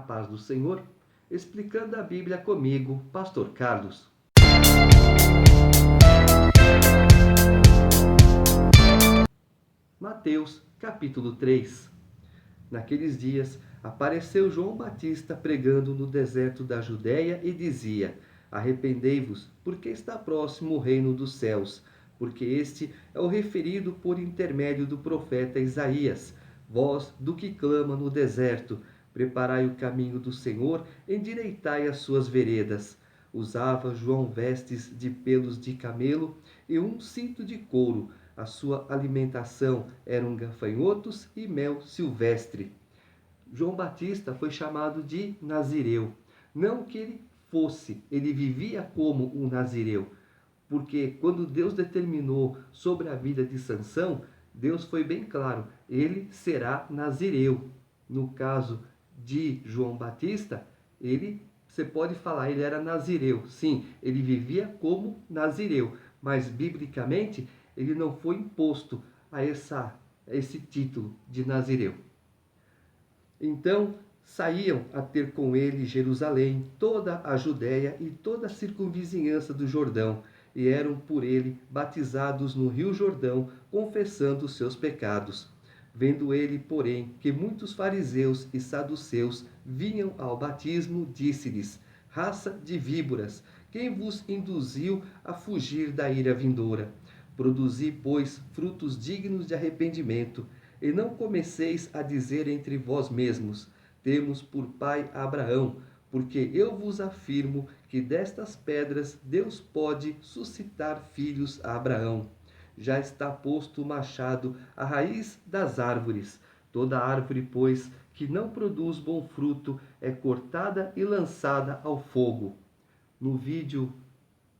paz do Senhor, explicando a Bíblia comigo, Pastor Carlos. Mateus, capítulo 3. Naqueles dias, apareceu João Batista pregando no deserto da Judéia e dizia: Arrependei-vos, porque está próximo o reino dos céus, porque este é o referido por intermédio do profeta Isaías. Vós, do que clama no deserto, preparai o caminho do Senhor, endireitai as suas veredas. Usava João vestes de pelos de camelo e um cinto de couro. A sua alimentação eram gafanhotos e mel silvestre. João Batista foi chamado de Nazireu. Não que ele fosse, ele vivia como um Nazireu. Porque quando Deus determinou sobre a vida de Sansão, Deus foi bem claro, ele será Nazireu. No caso de João Batista, você pode falar, ele era Nazireu. Sim, ele vivia como Nazireu, mas biblicamente ele não foi imposto a esse título de Nazireu. Então saíam a ter com ele Jerusalém, toda a Judéia e toda a circunvizinhança do Jordão, e eram por ele batizados no rio Jordão, confessando os seus pecados. Vendo ele, porém, que muitos fariseus e saduceus vinham ao batismo, disse-lhes: Raça de víboras, quem vos induziu a fugir da ira vindoura? Produzi, pois, frutos dignos de arrependimento, e não comeceis a dizer entre vós mesmos: Temos por pai Abraão, porque eu vos afirmo que destas pedras Deus pode suscitar filhos a Abraão. Já está posto o machado à raiz das árvores. Toda árvore, pois, que não produz bom fruto é cortada e lançada ao fogo. No vídeo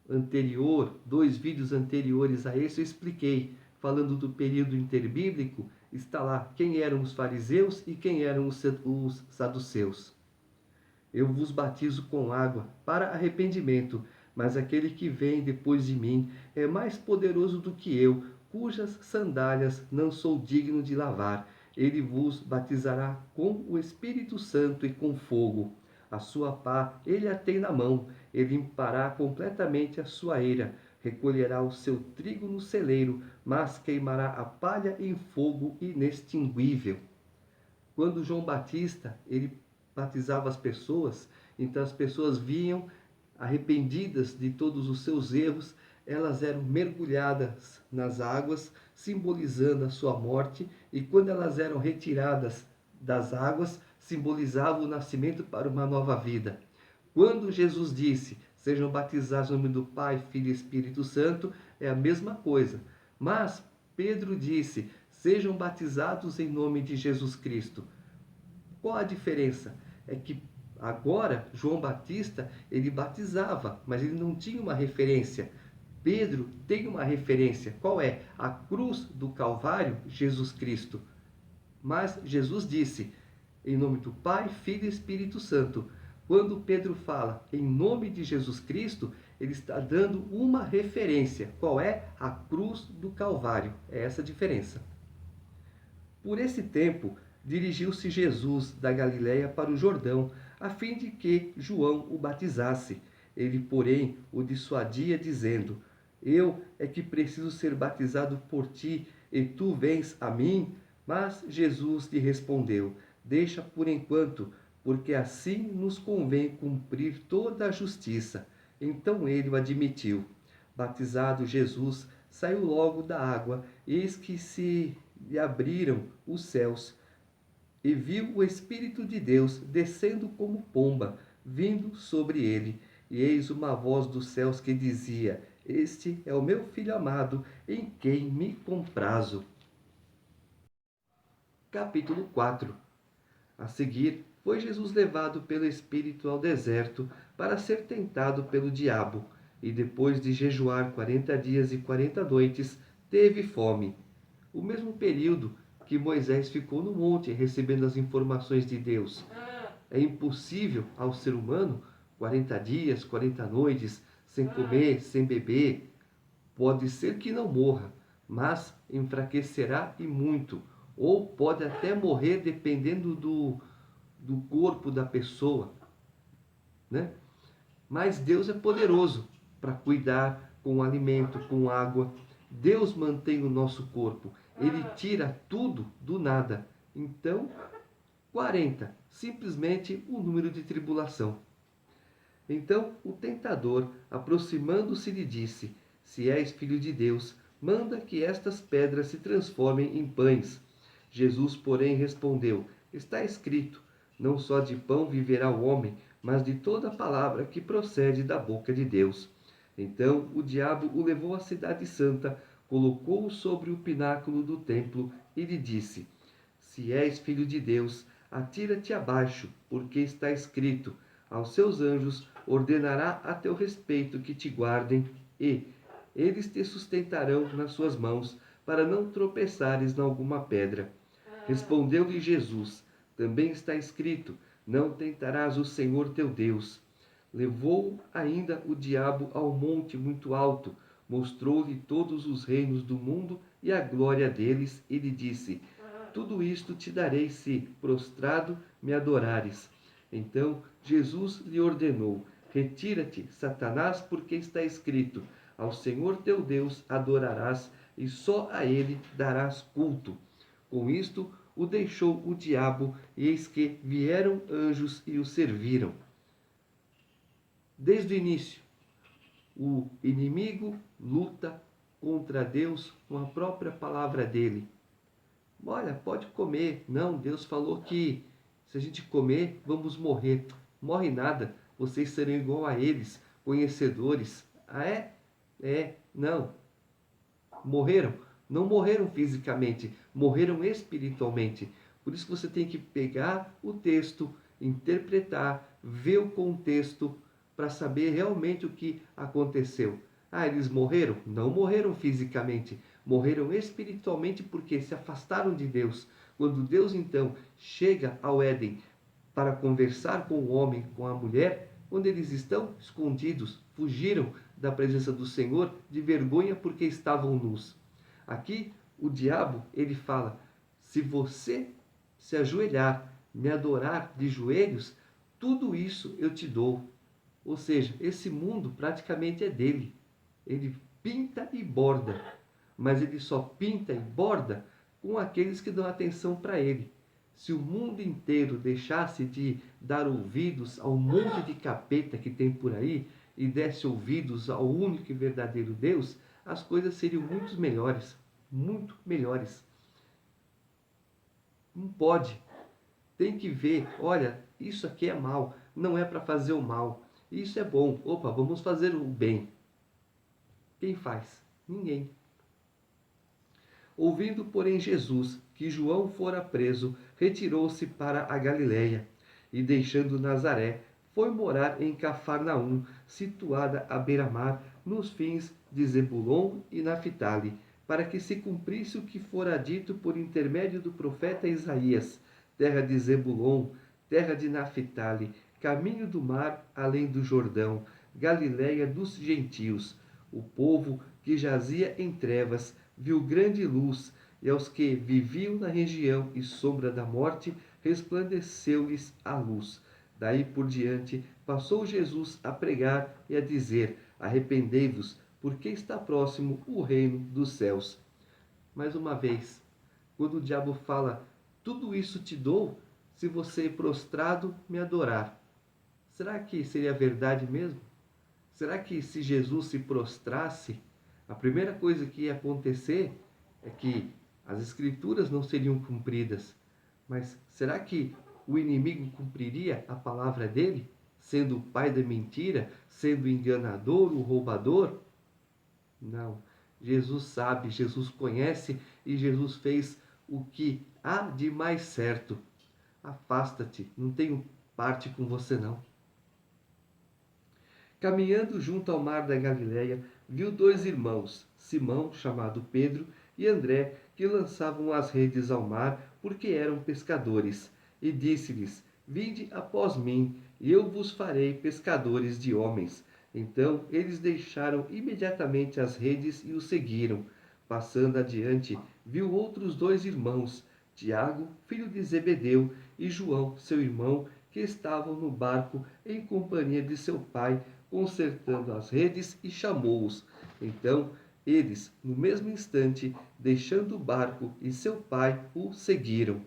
anterior, 2 vídeos anteriores a esse, eu expliquei, falando do período interbíblico, está lá quem eram os fariseus e quem eram os saduceus. Eu vos batizo com água para arrependimento, mas aquele que vem depois de mim é mais poderoso do que eu, cujas sandálias não sou digno de lavar. Ele vos batizará com o Espírito Santo e com fogo. A sua pá ele a tem na mão, ele limpará completamente a sua eira, recolherá o seu trigo no celeiro, mas queimará a palha em fogo inextinguível. Quando João Batista ele batizava as pessoas, então as pessoas vinham arrependidas de todos os seus erros, elas eram mergulhadas nas águas, simbolizando a sua morte, e quando elas eram retiradas das águas, simbolizava o nascimento para uma nova vida. Quando Jesus disse: Sejam batizados no nome do Pai, Filho e Espírito Santo, é a mesma coisa. Mas Pedro disse: Sejam batizados em nome de Jesus Cristo. Qual a diferença? É que agora João Batista ele batizava, mas ele não tinha uma referência. Pedro tem uma referência. Qual é? A cruz do Calvário, Jesus Cristo. Mas Jesus disse: Em nome do Pai, Filho e Espírito Santo. Quando Pedro fala em nome de Jesus Cristo, ele está dando uma referência. Qual é? A cruz do Calvário. É essa a diferença. Por esse tempo, dirigiu-se Jesus da Galiléia para o Jordão, a fim de que João o batizasse. Ele, porém, o dissuadia, dizendo: Eu é que preciso ser batizado por ti, e tu vens a mim? Mas Jesus lhe respondeu: Deixa por enquanto, porque assim nos convém cumprir toda a justiça. Então ele o admitiu. Batizado Jesus, saiu logo da água, eis que se lhe abriram os céus, e viu o Espírito de Deus descendo como pomba, vindo sobre ele. E eis uma voz dos céus que dizia: Este é o meu Filho amado, em quem me comprazo. Capítulo 4. A seguir, foi Jesus levado pelo Espírito ao deserto para ser tentado pelo diabo, e depois de jejuar 40 dias e 40 noites, teve fome. O mesmo período que Moisés ficou no monte recebendo as informações de Deus. É impossível ao ser humano 40 dias, 40 noites, sem comer, sem beber. Pode ser que não morra, mas enfraquecerá e muito. Ou pode até morrer dependendo do corpo da pessoa, né? Mas Deus é poderoso para cuidar com alimento, com água. Deus mantém o nosso corpo. Ele tira tudo do nada. Então, 40, simplesmente o número de tribulação. Então o tentador, aproximando-se, lhe disse: Se és filho de Deus, manda que estas pedras se transformem em pães. Jesus, porém, respondeu: Está escrito: Não só de pão viverá o homem, mas de toda palavra que procede da boca de Deus. Então o diabo o levou à cidade santa, colocou-o sobre o pináculo do templo e lhe disse: Se és filho de Deus, atira-te abaixo, porque está escrito: Aos seus anjos ordenará a teu respeito que te guardem, e eles te sustentarão nas suas mãos, para não tropeçares em alguma pedra. Respondeu-lhe Jesus: Também está escrito: Não tentarás o Senhor teu Deus. Levou ainda o diabo ao monte muito alto, mostrou-lhe todos os reinos do mundo e a glória deles, e lhe disse: Tudo isto te darei se, prostrado, me adorares. Então Jesus lhe ordenou: Retira-te, Satanás, porque está escrito: Ao Senhor teu Deus adorarás e só a ele darás culto. Com isto o deixou o diabo, e eis que vieram anjos e o serviram. Desde o início, o inimigo luta contra Deus com a própria palavra dele. Olha, pode comer. Não, Deus falou que se a gente comer, vamos morrer. Morre nada, vocês serão igual a eles, conhecedores. Ah, é? É, não. Morreram? Não morreram fisicamente, morreram espiritualmente. Por isso que você tem que pegar o texto, interpretar, ver o contexto, para saber realmente o que aconteceu. Ah, eles morreram? Não morreram fisicamente, morreram espiritualmente porque se afastaram de Deus. Quando Deus então chega ao Éden para conversar com o homem, com a mulher, quando eles estão escondidos, fugiram da presença do Senhor de vergonha porque estavam nus. Aqui o diabo, ele fala: se você se ajoelhar, me adorar de joelhos, tudo isso eu te dou. Ou seja, esse mundo praticamente é dele. Ele pinta e borda, mas ele só pinta e borda com aqueles que dão atenção para ele. Se o mundo inteiro deixasse de dar ouvidos ao monte de capeta que tem por aí e desse ouvidos ao único e verdadeiro Deus, as coisas seriam muito melhores. Muito melhores. Não pode. Tem que ver, olha, isso aqui é mal, não é para fazer o mal. Isso é bom, opa, vamos fazer o bem. Quem faz? Ninguém. Ouvindo, porém, Jesus que João fora preso, retirou-se para a Galiléia e, deixando Nazaré, foi morar em Cafarnaum, situada à beira-mar, nos fins de Zebulon e Naphtali, para que se cumprisse o que fora dito por intermédio do profeta Isaías: terra de Zebulon, terra de Naphtali, caminho do mar além do Jordão, Galiléia dos gentios. O povo que jazia em trevas viu grande luz, e aos que viviam na região e sombra da morte, resplandeceu-lhes a luz. Daí por diante, passou Jesus a pregar e a dizer: Arrependei-vos, porque está próximo o reino dos céus. Mais uma vez, quando o diabo fala: Tudo isso te dou, se você prostrado me adorar. Será que seria verdade mesmo? Será que se Jesus se prostrasse, a primeira coisa que ia acontecer é que as escrituras não seriam cumpridas? Mas será que o inimigo cumpriria a palavra dele, sendo o pai da mentira, sendo o enganador, o roubador? Não. Jesus sabe, Jesus conhece e Jesus fez o que há de mais certo. Afasta-te, não tenho parte com você não. Caminhando junto ao mar da Galiléia, viu dois irmãos, Simão, chamado Pedro, e André, que lançavam as redes ao mar, porque eram pescadores. E disse-lhes: Vinde após mim, e eu vos farei pescadores de homens. Então eles deixaram imediatamente as redes e o seguiram. Passando adiante, viu outros dois irmãos, Tiago, filho de Zebedeu, e João, seu irmão, que estavam no barco em companhia de seu pai, consertando as redes, e chamou-os. Então eles, no mesmo instante, deixando o barco e seu pai, o seguiram.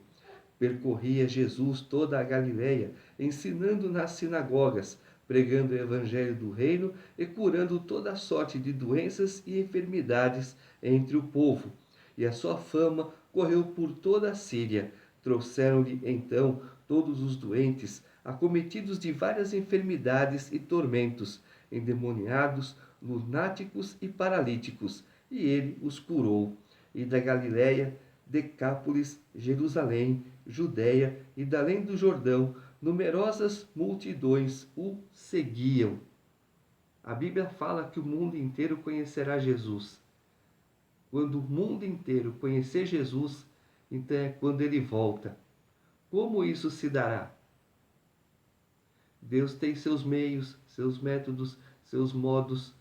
Percorria Jesus toda a Galiléia, ensinando nas sinagogas, pregando o evangelho do reino e curando toda sorte de doenças e enfermidades entre o povo. E a sua fama correu por toda a Síria. Trouxeram-lhe então todos os doentes, acometidos de várias enfermidades e tormentos, endemoniados, lunáticos e paralíticos, e ele os curou. E da Galiléia, Decápolis, Jerusalém, Judéia e da além do Jordão, numerosas multidões o seguiam. A Bíblia fala que o mundo inteiro conhecerá Jesus. Quando o mundo inteiro conhecer Jesus, então é quando ele volta. Como isso se dará? Deus tem seus meios, seus métodos, seus modos.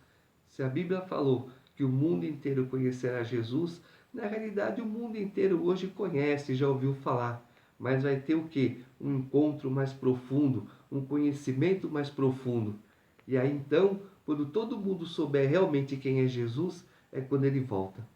Se a Bíblia falou que o mundo inteiro conhecerá Jesus, na realidade o mundo inteiro hoje conhece, já ouviu falar. Mas vai ter o quê? Um encontro mais profundo, um conhecimento mais profundo. E aí então, quando todo mundo souber realmente quem é Jesus, é quando ele volta.